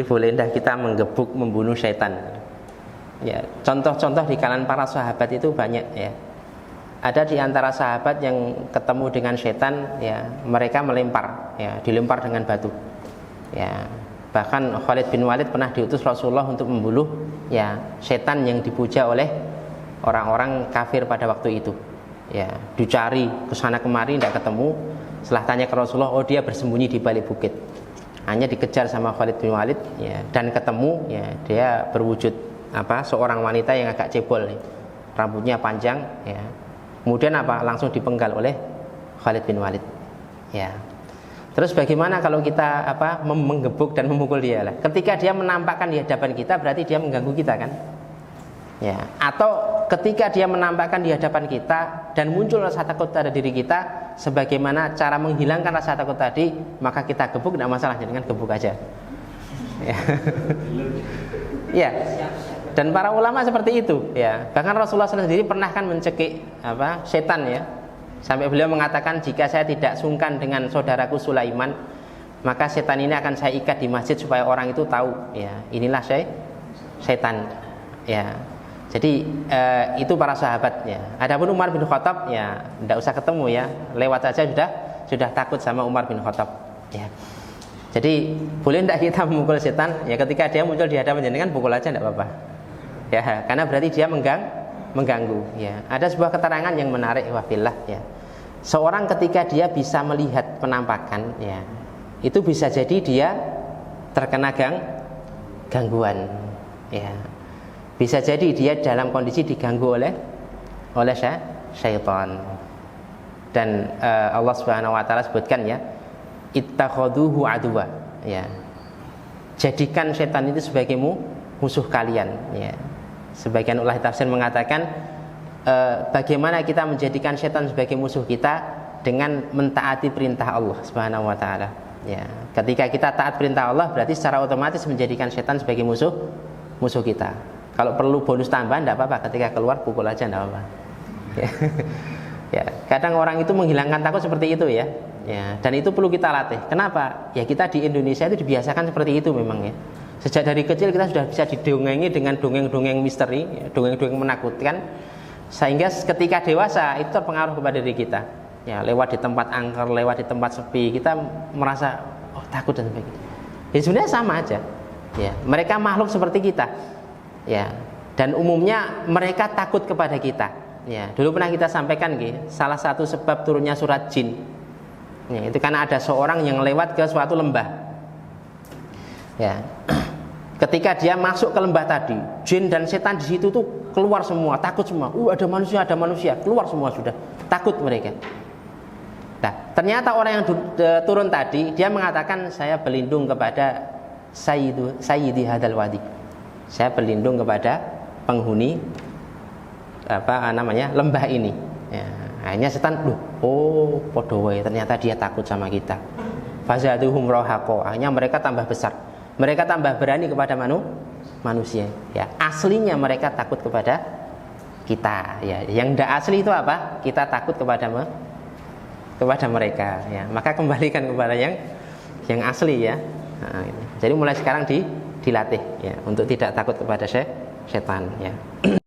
Boleh tidak kita menggebuk, membunuh syaitan? Ya, contoh-contoh di kalangan para sahabat itu banyak ya. Ada di antara sahabat yang ketemu dengan syaitan, ya, mereka melempar, ya, dilempar dengan batu. Ya, bahkan Khalid bin Walid pernah diutus Rasulullah untuk membunuh, ya, syaitan yang dipuja oleh orang-orang kafir pada waktu itu. Ya, dicari ke sana kemari tidak ketemu. Setelah tanya ke Rasulullah, oh dia bersembunyi di balik bukit. Hanya dikejar sama Khalid bin Walid, ya, dan ketemu, ya, dia berwujud seorang wanita yang agak cebol, ya, rambutnya panjang, ya. Kemudian langsung dipenggal oleh Khalid bin Walid, ya. Terus bagaimana kalau kita menggebuk dan memukul dia lah? Ketika dia menampakkan di hadapan kita, berarti dia mengganggu kita kan? Ya. Atau ketika dia menampakkan di hadapan kita dan muncul rasa takut pada diri kita, sebagaimana cara menghilangkan rasa takut tadi, maka kita gebuk, tidak masalah, dengan gebuk aja. Ya. Ya. Dan para ulama seperti itu, ya. Bahkan Rasulullah SAW sendiri pernah kan mencekik setan, ya. Sampai beliau mengatakan, jika saya tidak sungkan dengan saudaraku Sulaiman, maka setan ini akan saya ikat di masjid supaya orang itu tahu, ya, inilah setan, ya. Jadi itu para sahabatnya. Adapun Umar bin Khattab, ya, tidak usah ketemu, ya, lewat saja sudah takut sama Umar bin Khattab, ya. Jadi boleh tidak kita memukul setan? Ya, ketika dia muncul di hadapan jenengan, pukul aja, tidak apa-apa. Ya, karena berarti dia mengganggu. Ya, ada sebuah keterangan yang menarik, wafillah, ya. Seorang ketika dia bisa melihat penampakan, ya, itu bisa jadi dia terkena gangguan, ya. Bisa jadi dia dalam kondisi diganggu oleh syaitan. Dan Allah Subhanahu wa taala sebutkan, ya, ittakhaduhu aduwa, ya. Jadikan syaitan itu sebagai musuh kalian, ya. Sebagian ulama tafsir mengatakan bagaimana kita menjadikan syaitan sebagai musuh kita dengan mentaati perintah Allah Subhanahu wa taala, ya. Ketika kita taat perintah Allah, berarti secara otomatis menjadikan syaitan sebagai musuh kita. Kalau perlu bonus tambahan tidak apa-apa, ketika keluar pukul aja tidak apa-apa. Ya. Ya, kadang orang itu menghilangkan takut seperti itu, ya. Ya, dan itu perlu kita latih. Kenapa? Ya, kita di Indonesia itu dibiasakan seperti itu memang, ya. Sejak dari kecil kita sudah bisa didongengi dengan dongeng-dongeng misteri, ya, dongeng-dongeng menakutkan, sehingga ketika dewasa itu terpengaruh kepada diri kita. Ya, lewat di tempat angker, lewat di tempat sepi, kita merasa takut dan sebagainya. Ya, sebenarnya sama aja. Ya, mereka makhluk seperti kita. Ya, dan umumnya mereka takut kepada kita. Ya, dulu pernah kita sampaikan, salah satu sebab turunnya surat jin, ya, itu karena ada seorang yang lewat ke suatu lembah. Ya, ketika dia masuk ke lembah tadi, jin dan setan di situ tuh keluar semua, takut semua. Ada manusia, keluar semua sudah, takut mereka. Nah, ternyata orang yang turun tadi, dia mengatakan, saya berlindung kepada Sayyidi hadal wadi. Saya berlindung kepada penghuni lembah ini. Ya, akhirnya setan, podowai, ternyata dia takut sama kita. Fazaduhum rohaqo. Akhirnya mereka tambah besar. Mereka tambah berani kepada manusia. Ya, aslinya mereka takut kepada kita. Ya, yang tidak asli itu apa? Kita takut kepada mereka. Ya, maka kembalikan kepada yang asli, ya. Nah, jadi mulai sekarang dilatih, ya, untuk tidak takut kepada setan, ya.